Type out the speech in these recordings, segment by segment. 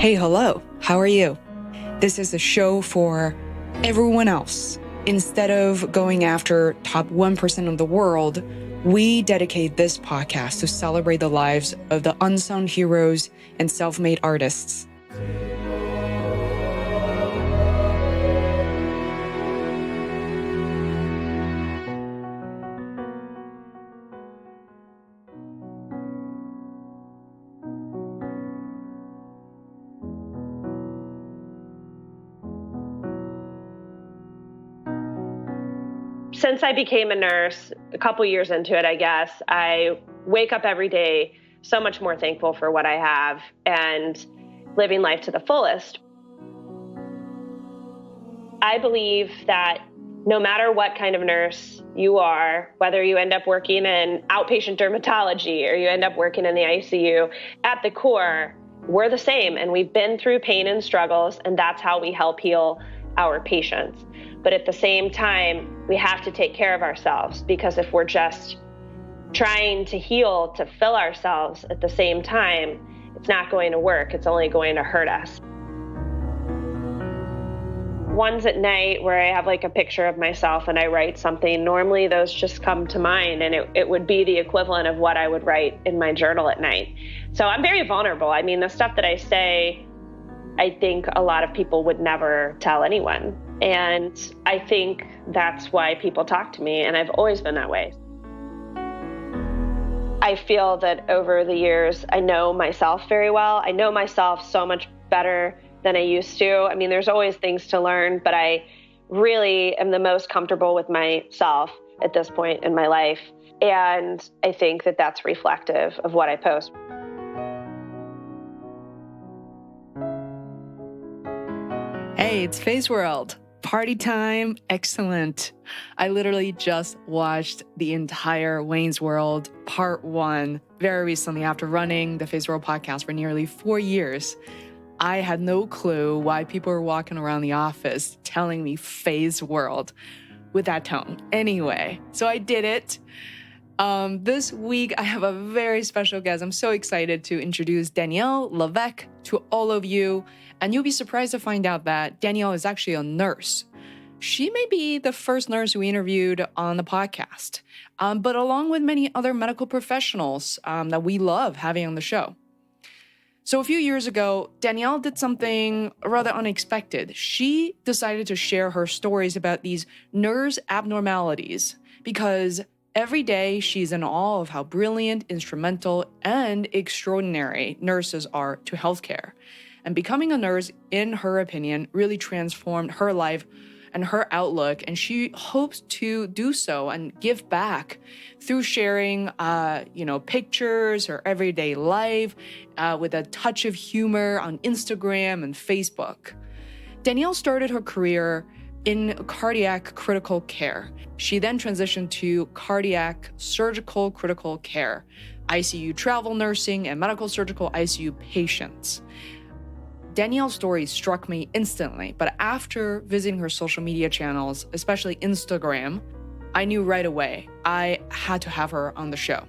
Hey, hello, how are you? This is a show for everyone else. Instead of going after top 1% of the world, we dedicate this podcast to celebrate the lives of the unsung heroes and self-made artists. Since I became a nurse, a couple years into it, I guess, I wake up every day so much more thankful for what I have and living life to the fullest. I believe that no matter what kind of nurse you are, whether you end up working in outpatient dermatology or you end up working in the ICU, at the core, we're the same and we've been through pain and struggles, and that's how we help heal our patients. But at the same time, we have to take care of ourselves, because if we're just trying to heal to fill ourselves at the same time, it's not going to work. It's only going to hurt us. Ones at night where I have like a picture of myself and I write something, normally those just come to mind, and it would be the equivalent of what I would write in my journal at night. So I'm very vulnerable. I mean, the stuff that I say, I think a lot of people would never tell anyone. And I think that's why people talk to me, and I've always been that way. I feel that over the years, I know myself very well. I know myself so much better than I used to. I mean, there's always things to learn, but I really am the most comfortable with myself at this point in my life. And I think that that's reflective of what I post. Hey, it's Feisworld. Party time, excellent. I literally just watched the entire Wayne's World Part 1 very recently after running the Feisworld podcast for nearly 4 years. I had no clue why people were walking around the office telling me Feisworld with that tone. Anyway, so I did it. This week, I have a very special guest. I'm so excited to introduce Danielle LeVeck to all of you. And you'll be surprised to find out that Danielle is actually a nurse. She may be the first nurse we interviewed on the podcast, but along with many other medical professionals that we love having on the show. So a few years ago, Danielle did something rather unexpected. She decided to share her stories about these nurse abnormalities because every day she's in awe of how brilliant, instrumental, and extraordinary nurses are to healthcare. And becoming a nurse, in her opinion, really transformed her life and her outlook. And she hopes to do so and give back through sharing, pictures, her everyday life, with a touch of humor on Instagram and Facebook. Danielle started her career in cardiac critical care. She then transitioned to cardiac surgical critical care, ICU travel nursing, and medical surgical ICU patients. Danielle's story struck me instantly, but after visiting her social media channels, especially Instagram, I knew right away I had to have her on the show.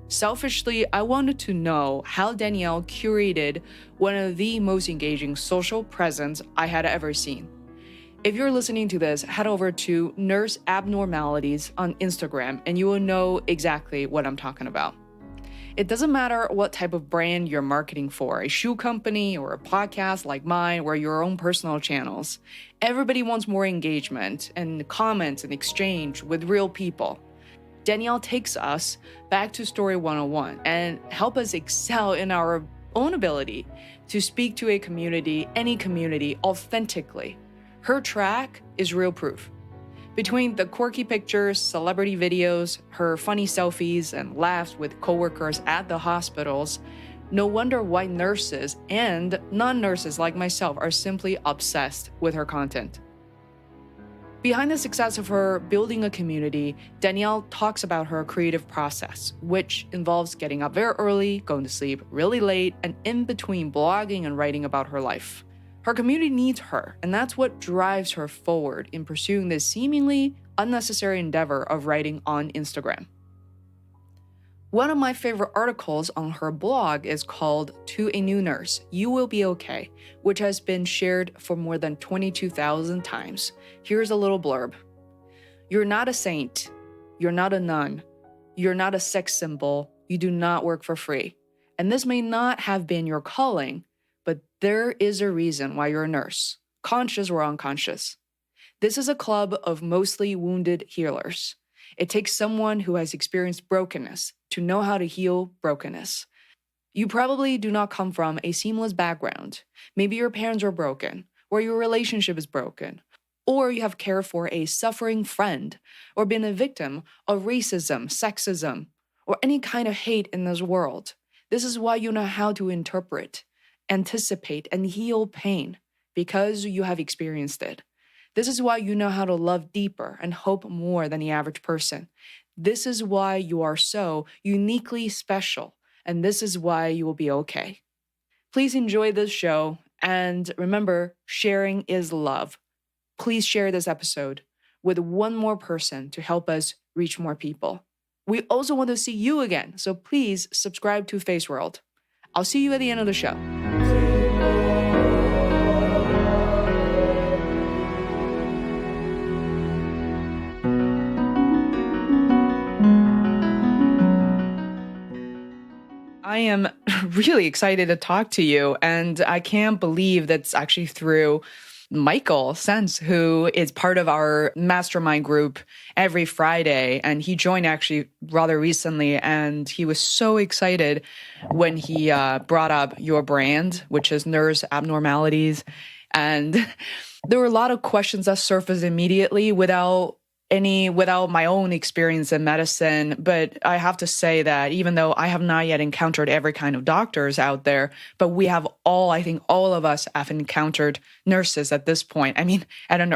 Selfishly, I wanted to know how Danielle curated one of the most engaging social presence I had ever seen. If you're listening to this, head over to Nurse Abnormalities on Instagram and you will know exactly what I'm talking about. It doesn't matter what type of brand you're marketing for, a shoe company or a podcast like mine or your own personal channels. Everybody wants more engagement and comments and exchange with real people. Danielle takes us back to Story 101 and help us excel in our own ability to speak to a community, any community, authentically. Her track is real proof. Between the quirky pictures, celebrity videos, her funny selfies, and laughs with coworkers at the hospitals, no wonder why nurses and non-nurses like myself are simply obsessed with her content. Behind the success of her building a community, Danielle talks about her creative process, which involves getting up very early, going to sleep really late, and in between blogging and writing about her life. Her community needs her, and that's what drives her forward in pursuing this seemingly unnecessary endeavor of writing on Instagram. One of my favorite articles on her blog is called To a New Nurse, You Will Be Okay, which has been shared for more than 22,000 times. Here's a little blurb. You're not a saint. You're not a nun. You're not a sex symbol. You do not work for free. And this may not have been your calling, but there is a reason why you're a nurse, conscious or unconscious. This is a club of mostly wounded healers. It takes someone who has experienced brokenness to know how to heal brokenness. You probably do not come from a seamless background. Maybe your parents are broken, or your relationship is broken, or you have cared for a suffering friend, or been a victim of racism, sexism, or any kind of hate in this world. This is why you know how to interpret, anticipate, and heal pain, because you have experienced it. This is why you know how to love deeper and hope more than the average person. This is why you are so uniquely special, and this is why you will be okay. Please enjoy this show, and remember, sharing is love. Please share this episode with one more person to help us reach more people. We also want to see you again, so please subscribe to Feisworld. I'll see you at the end of the show. I am really excited to talk to you, and I can't believe that's actually through Michael Sense, who is part of our mastermind group every Friday. And he joined actually rather recently. And he was so excited when he brought up your brand, which is Nurse Abnormalities. And there were a lot of questions that surfaced immediately without my own experience in medicine. But I have to say that even though I have not yet encountered every kind of doctors out there, but we have I think all of us have encountered nurses at this point. I mean, at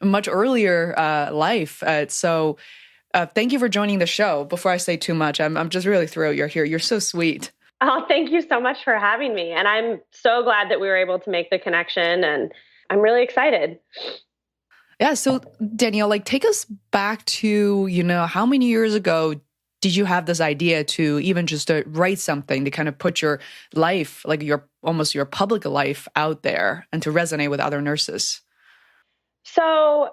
much earlier life. So thank you for joining the show. Before I say too much, I'm just really thrilled you're here. You're so sweet. Oh, thank you so much for having me. And I'm so glad that we were able to make the connection, and I'm really excited. Yeah. So Danielle, take us back to, how many years ago did you have this idea to even just to write something to kind of put your life, your public life out there and to resonate with other nurses? So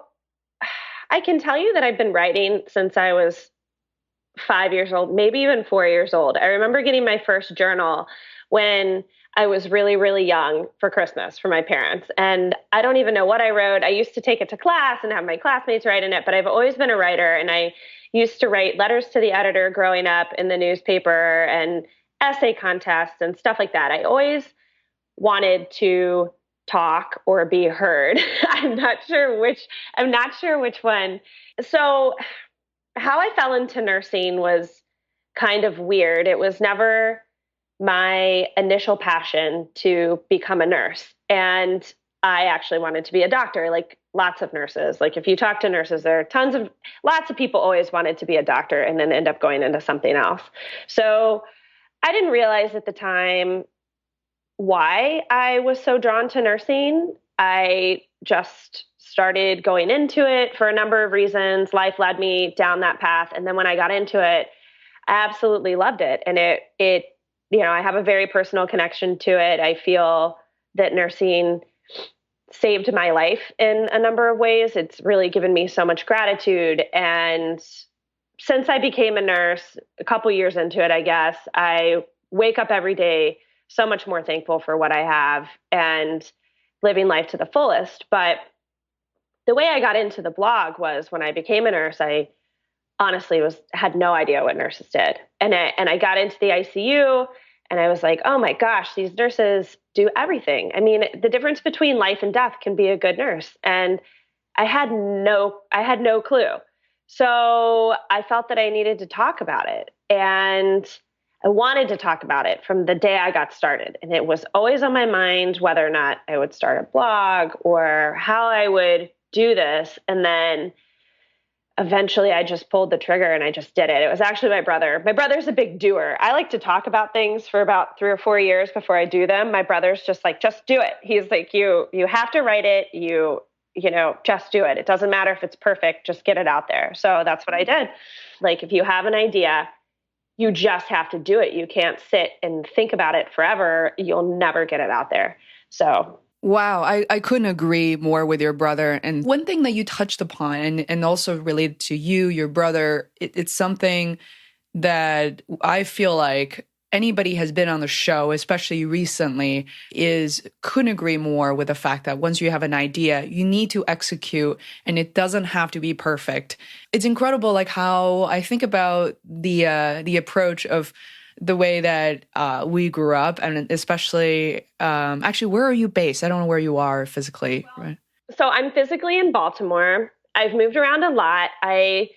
I can tell you that I've been writing since I was 5 years old, maybe even 4 years old. I remember getting my first journal when I was really, really young for Christmas from my parents. And I don't even know what I wrote. I used to take it to class and have my classmates write in it, but I've always been a writer. And I used to write letters to the editor growing up in the newspaper and essay contests and stuff like that. I always wanted to talk or be heard. I'm not sure which one. So how I fell into nursing was kind of weird. It was never my initial passion to become a nurse. And I actually wanted to be a doctor, like lots of nurses. Like if you talk to nurses, there are lots of people always wanted to be a doctor and then end up going into something else. So I didn't realize at the time why I was so drawn to nursing. I just started going into it for a number of reasons. Life led me down that path. And then when I got into it, I absolutely loved it. And it I have a very personal connection to it. I feel that nursing saved my life in a number of ways. It's really given me so much gratitude. And since I became a nurse, a couple years into it, I guess, I wake up every day so much more thankful for what I have and living life to the fullest. But the way I got into the blog was when I became a nurse, I honestly had no idea what nurses did. And I got into the ICU and I was like, oh my gosh, these nurses do everything. I mean, the difference between life and death can be a good nurse. And I had no clue. So I felt that I needed to talk about it. And I wanted to talk about it from the day I got started. And it was always on my mind whether or not I would start a blog or how I would do this. And then eventually I just pulled the trigger and I just did it. It was actually my brother. My brother's a big doer. I like to talk about things for about 3 or 4 years before I do them. My brother's just like, just do it. He's like, you have to write it. Just do it. It doesn't matter if it's perfect, just get it out there. So that's what I did. Like, if you have an idea, you just have to do it. You can't sit and think about it forever. You'll never get it out there. So Wow, I couldn't agree more with your brother. And one thing that you touched upon, and also related to you, your brother, it's something that I feel like anybody has been on the show, especially recently, is couldn't agree more with the fact that once you have an idea, you need to execute, and it doesn't have to be perfect. It's incredible, like how I think about the approach of the way that we grew up, and especially actually, where are you based? I don't know where you are physically, right? So I'm physically in Baltimore. I've moved around a lot. I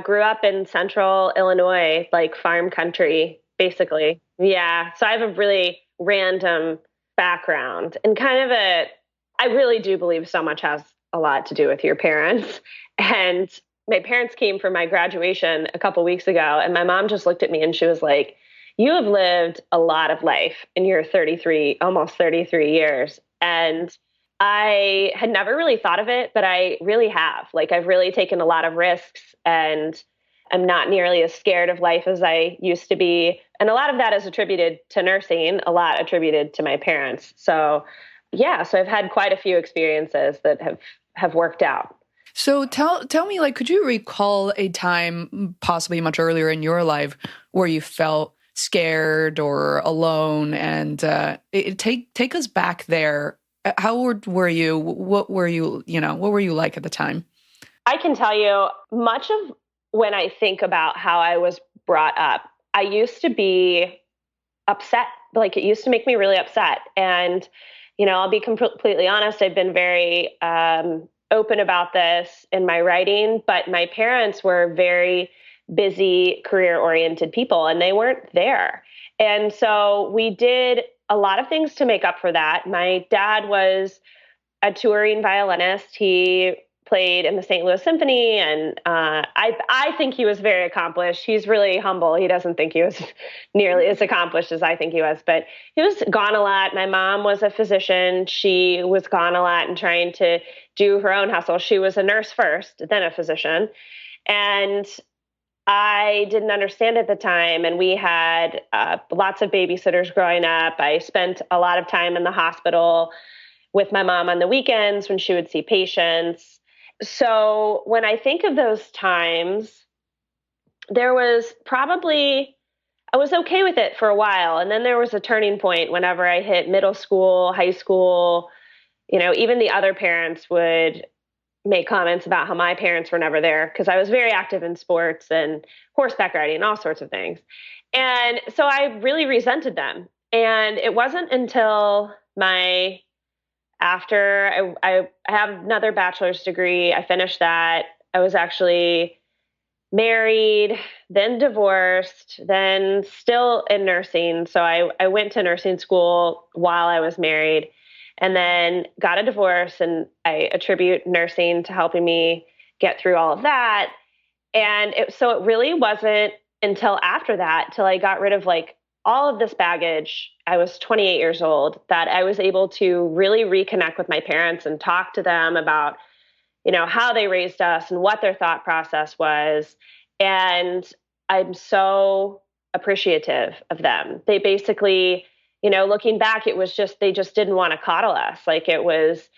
grew up in central Illinois, like farm country, basically. Yeah. So I have a really random background and I really do believe so much has a lot to do with your parents. And my parents came for my graduation a couple weeks ago, and my mom just looked at me and she was like, "You have lived a lot of life in your 33, almost 33 years." And I had never really thought of it, but I really have. Like, I've really taken a lot of risks, and I'm not nearly as scared of life as I used to be. And a lot of that is attributed to nursing, a lot attributed to my parents. So, yeah, so I've had quite a few experiences that have worked out. So tell me, like, could you recall a time, possibly much earlier in your life, where you felt scared or alone? And take us back there. How old were you? What were you? What were you like at the time? I can tell you much of when I think about how I was brought up, I used to be upset. Like, it used to make me really upset. And, I'll be completely honest. I've been very open about this in my writing, but my parents were very busy, career oriented people, and they weren't there. And so we did a lot of things to make up for that. My dad was a touring violinist. He played in the St. Louis Symphony, and I think he was very accomplished. He's really humble. He doesn't think he was nearly as accomplished as I think he was, but he was gone a lot. My mom was a physician. She was gone a lot and trying to do her own hustle. She was a nurse first, then a physician, and I didn't understand at the time. And we had lots of babysitters growing up. I spent a lot of time in the hospital with my mom on the weekends when she would see patients. So when I think of those times, there was probably, I was okay with it for a while. And then there was a turning point whenever I hit middle school, high school. Even the other parents would make comments about how my parents were never there because I was very active in sports and horseback riding and all sorts of things. And so I really resented them. And it wasn't until after I have another bachelor's degree, I finished that. I was actually married, then divorced, then still in nursing. So I went to nursing school while I was married, and then got a divorce. And I attribute nursing to helping me get through all of that. And so it really wasn't until after that, till I got rid of like all of this baggage. I was 28 years old, that I was able to really reconnect with my parents and talk to them about, how they raised us and what their thought process was. And I'm so appreciative of them. They basically, looking back, it was just, they just didn't want to coddle us. Like, it was,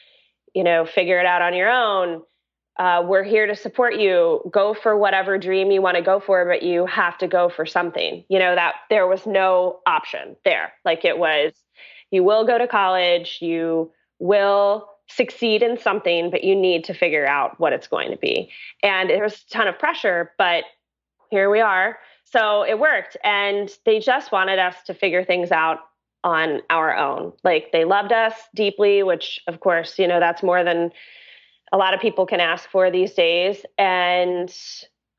figure it out on your own. We're here to support you. Go for whatever dream you want to go for, but you have to go for something. That there was no option there. Like, it was, you will go to college, you will succeed in something, but you need to figure out what it's going to be. And there was a ton of pressure, but here we are. So it worked. And they just wanted us to figure things out on our own. Like, they loved us deeply, which of course, that's more than a lot of people can ask for these days. And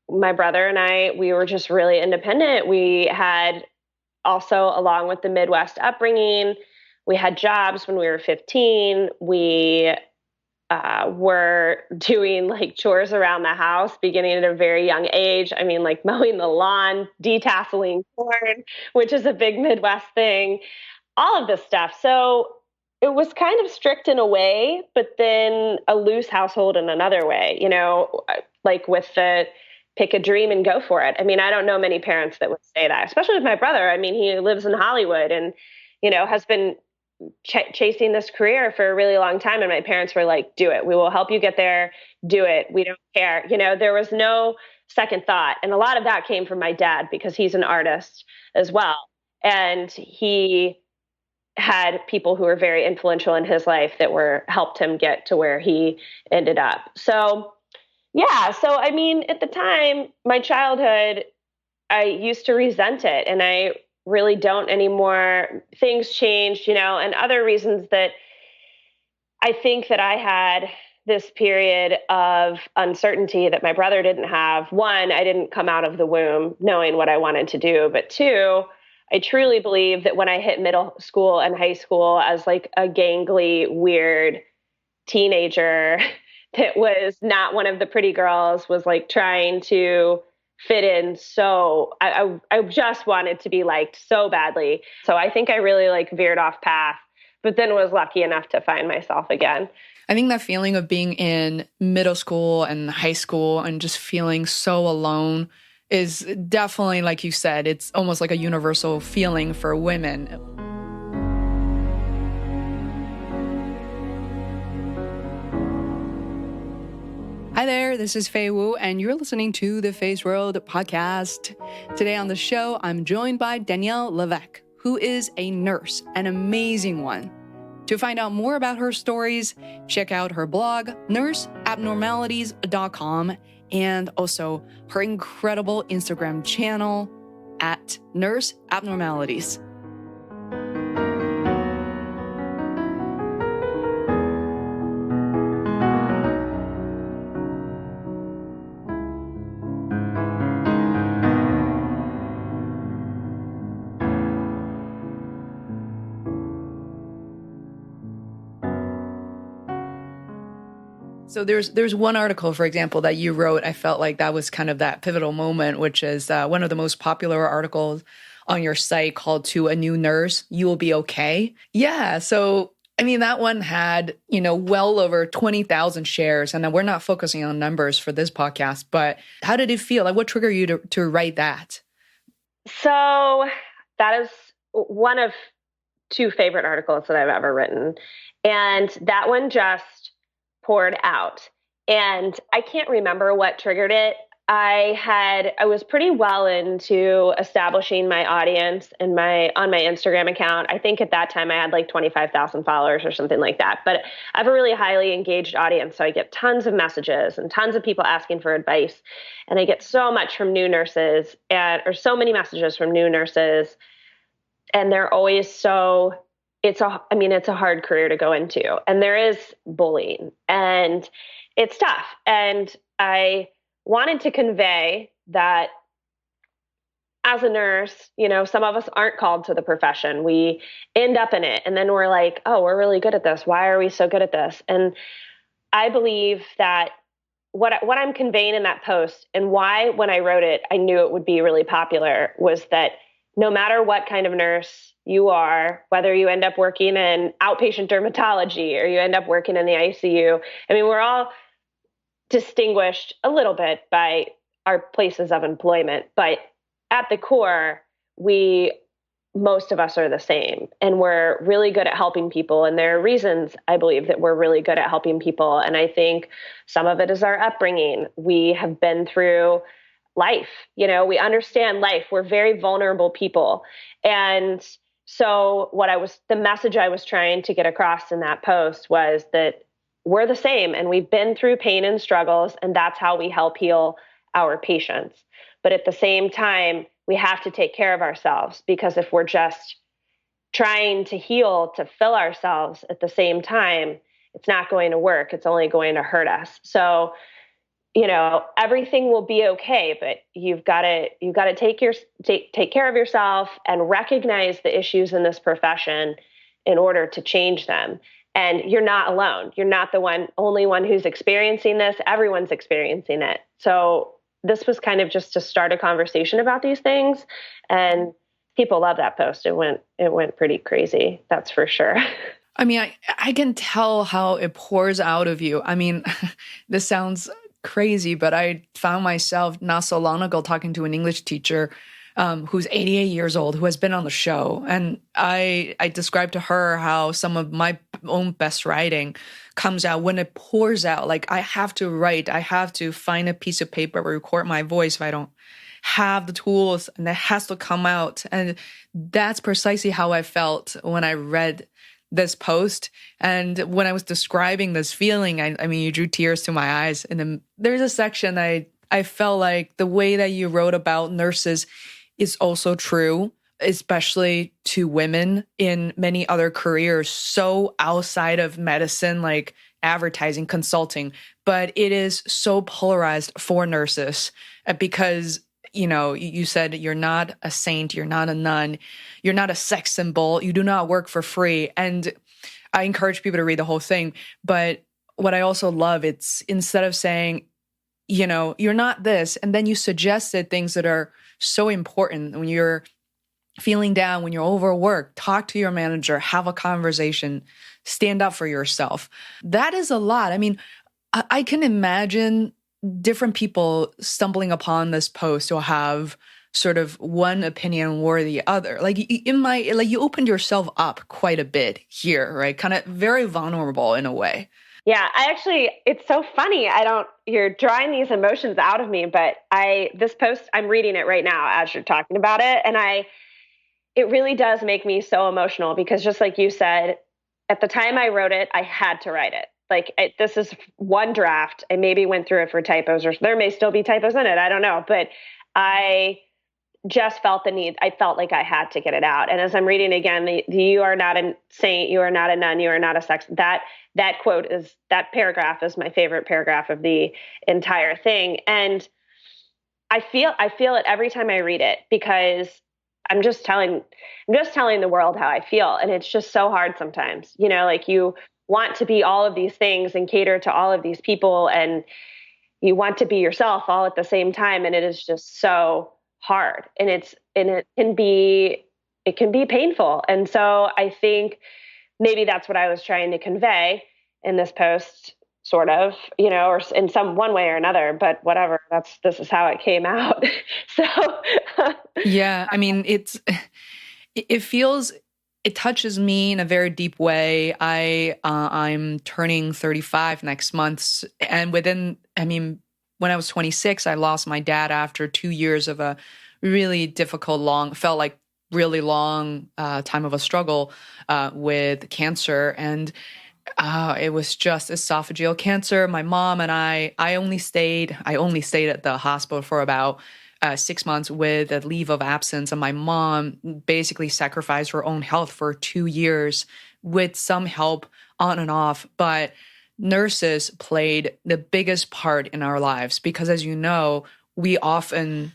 my brother and I, we were just really independent. We had also, along with the Midwest upbringing, we had jobs when we were 15. We were doing like chores around the house beginning at a very young age. I mean, like mowing the lawn, detasseling corn, which is a big Midwest thing, all of this stuff. So it was kind of strict in a way, but then a loose household in another way, like with the pick a dream and go for it. I mean, I don't know many parents that would say that, especially with my brother. I mean, he lives in Hollywood and, has been chasing this career for a really long time. And my parents were like, do it. We will help you get there. Do it. We don't care. There was no second thought. And a lot of that came from my dad because he's an artist as well. And he had people who were very influential in his life that helped him get to where he ended up. So, yeah. So, I mean, at the time, my childhood, I used to resent it, and I really don't anymore. Things changed, and other reasons that I think that I had this period of uncertainty that my brother didn't have. One, I didn't come out of the womb knowing what I wanted to do, but two, I truly believe that when I hit middle school and high school as like a gangly, weird teenager that was not one of the pretty girls, was like trying to fit in. So I just wanted to be liked so badly. So I think I really like veered off path, but then was lucky enough to find myself again. I think that feeling of being in middle school and high school and just feeling so alone is definitely, like you said, it's almost like a universal feeling for women. Hi there, this is Fei Wu, and you're listening to the Feisworld podcast. Today on the show, I'm joined by Danielle LeVeck, who is a nurse, an amazing one. To find out more about her stories, check out her blog, nurseabnormalities.com, and also her incredible Instagram channel at nurseabnormalities. So there's one article, for example, that you wrote. I felt like that was kind of that pivotal moment, which is one of the most popular articles on your site called "To a New Nurse, You Will Be Okay." Yeah. So, I mean, that one had, well over 20,000 shares. And we're not focusing on numbers for this podcast, but how did it feel? Like, what triggered you to write that? So that is one of two favorite articles that I've ever written. And that one just poured out. And I can't remember what triggered it. I was pretty well into establishing my audience on my Instagram account. I think at that time I had like 25,000 followers or something like that. But I have a really highly engaged audience. So I get tons of messages and tons of people asking for advice. And I get so much from new nurses or so many messages from new nurses. And they're always it's a hard career to go into, and there is bullying and it's tough. And I wanted to convey that as a nurse, some of us aren't called to the profession. We end up in it and then we're like, oh, we're really good at this. Why are we so good at this? And I believe that what I'm conveying in that post, and why when I wrote it, I knew it would be really popular, was that no matter what kind of nurse you are, whether you end up working in outpatient dermatology or you end up working in the ICU, I mean, we're all distinguished a little bit by our places of employment, but at the core, most of us are the same, and we're really good at helping people. And there are reasons I believe that we're really good at helping people. And I think some of it is our upbringing. We have been through life, we understand life. We're very vulnerable people. And so the message I was trying to get across in that post was that we're the same, and we've been through pain and struggles, and that's how we help heal our patients. But at the same time, we have to take care of ourselves, because if we're just trying to heal to fill ourselves at the same time, it's not going to work. It's only going to hurt us. So, everything will be okay, but you've got to take care of yourself and recognize the issues in this profession in order to change them. And you're not alone. You're not the only one who's experiencing this. Everyone's experiencing it. So this was kind of just to start a conversation about these things, and people love that post. It went pretty crazy. That's for sure. I mean, I can tell how it pours out of you. I mean, this sounds crazy, but I found myself not so long ago talking to an English teacher who's 88 years old, who has been on the show. And I described to her how some of my own best writing comes out when it pours out. Like I have to write, I have to find a piece of paper, record my voice if I don't have the tools, and that has to come out. And that's precisely how I felt when I read this post. And when I was describing this feeling, I mean, you drew tears to my eyes. And then there's a section I felt like the way that you wrote about nurses is also true, especially to women in many other careers, so outside of medicine, like advertising, consulting. But it is so polarized for nurses because, you know, you said you're not a saint, you're not a nun, you're not a sex symbol, you do not work for free. And I encourage people to read the whole thing. But what I also love, it's instead of saying, you know, you're not this, and then you suggested things that are so important when you're feeling down, when you're overworked, talk to your manager, have a conversation, stand up for yourself. That is a lot. I mean, I can imagine different people stumbling upon this post will have sort of one opinion or the other. Like you opened yourself up quite a bit here, right? Kind of very vulnerable in a way. Yeah, it's so funny. You're drawing these emotions out of me, but this post, I'm reading it right now as you're talking about it. And it really does make me so emotional because just like you said, at the time I wrote it, I had to write it. Like this is one draft. I maybe went through it for typos, or there may still be typos in it. I don't know, but I just felt the need. I felt like I had to get it out. And as I'm reading again, you are not a saint, you are not a nun, you are not a sex. That paragraph is my favorite paragraph of the entire thing. And I feel it every time I read it because I'm just telling the world how I feel. And it's just so hard sometimes, you know, like you want to be all of these things and cater to all of these people, and you want to be yourself all at the same time. And it is just so hard, and it can be painful. And so I think maybe that's what I was trying to convey in this post, sort of, you know, or in one way or another, but whatever, this is how it came out. So yeah, I mean, it touches me in a very deep way. I'm turning 35 next month. And when I was 26, I lost my dad after 2 years of a really difficult, felt like really long time of a struggle with cancer. And it was just esophageal cancer. My mom and I only stayed at the hospital for about 6 months with a leave of absence. And my mom basically sacrificed her own health for 2 years with some help on and off. But nurses played the biggest part in our lives because, as you know, we often,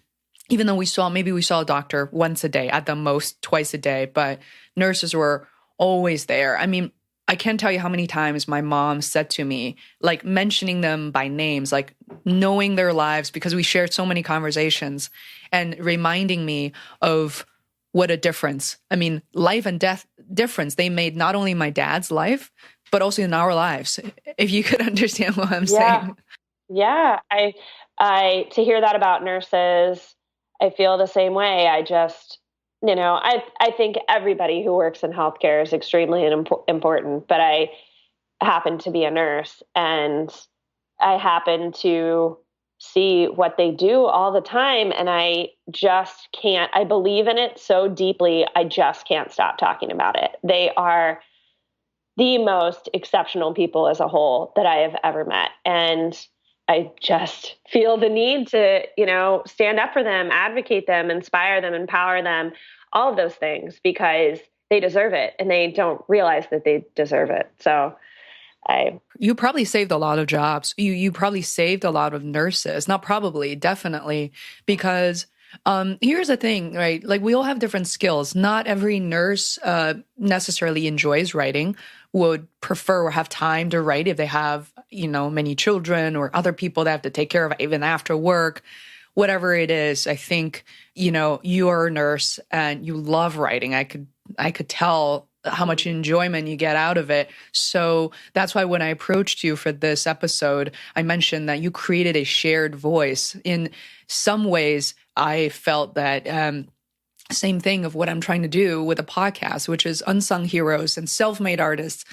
even though we saw a doctor once a day, at the most twice a day, but nurses were always there. I mean, I can't tell you how many times my mom said to me, like mentioning them by names, like knowing their lives because we shared so many conversations, and reminding me of what a difference. I mean, life and death difference they made, not only my dad's life, but also in our lives, if you could understand what I'm saying. Yeah. I to hear that about nurses, I feel the same way. I just, you know, I think everybody who works in healthcare is extremely important, but I happen to be a nurse, and I happen to see what they do all the time. And I believe in it so deeply. I just can't stop talking about it. They are the most exceptional people as a whole that I have ever met. And I just feel the need to, you know, stand up for them, advocate them, inspire them, empower them, all of those things, because they deserve it and they don't realize that they deserve it. So you probably saved a lot of jobs. You probably saved a lot of nurses. Not probably, definitely, because here's the thing, right? Like we all have different skills. Not every nurse necessarily enjoys writing, would prefer or have time to write if they have, you know, many children or other people that have to take care of even after work. Whatever it is, I think, you know, you're a nurse and you love writing. I could tell how much enjoyment you get out of it. So that's why when I approached you for this episode, I mentioned that you created a shared voice. In some ways, I felt that same thing of what I'm trying to do with a podcast, which is unsung heroes and self-made artists,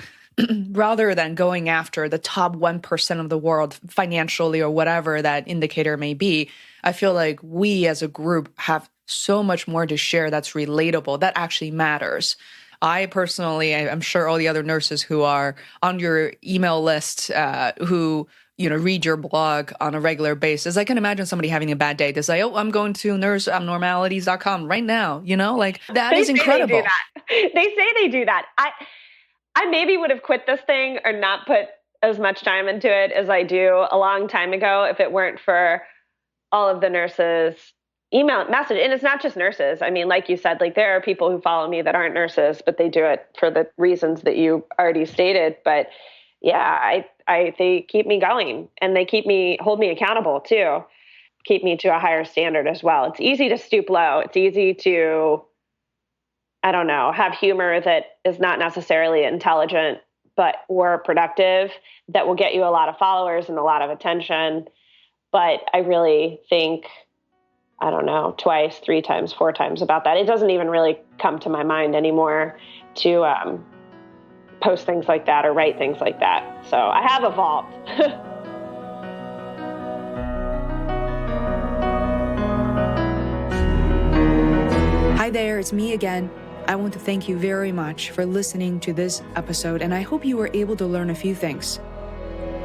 rather than going after the top 1% of the world financially or whatever that indicator may be. I feel like we as a group have so much more to share that's relatable, that actually matters. I personally, I'm sure all the other nurses who are on your email list, who read your blog on a regular basis. I can imagine somebody having a bad day to say, oh, I'm going to nurseabnormalities.com right now. Like that is incredible. They say they do that. I maybe would have quit this thing or not put as much time into it as I do a long time ago if it weren't for all of the nurses email message. And it's not just nurses. I mean, like you said, like there are people who follow me that aren't nurses, but they do it for the reasons that you already stated. But yeah, they keep me going, and they hold me accountable too, keep me to a higher standard as well. It's easy to stoop low. It's easy to, I don't know, have humor that is not necessarily intelligent, or productive, that will get you a lot of followers and a lot of attention. But I really think, I don't know, twice, 3 times, 4 times about that. It doesn't even really come to my mind anymore to post things like that or write things like that. So I have evolved. Hi there, it's me again. I want to thank you very much for listening to this episode, and I hope you were able to learn a few things.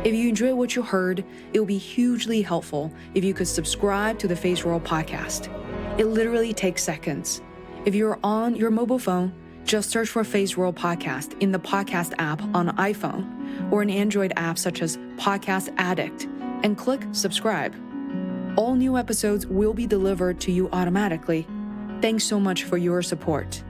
If you enjoyed what you heard, it would be hugely helpful if you could subscribe to the Feisworld podcast. It literally takes seconds. If you're on your mobile phone, just search for Feisworld Podcast in the podcast app on iPhone or an Android app such as Podcast Addict and click subscribe. All new episodes will be delivered to you automatically. Thanks so much for your support.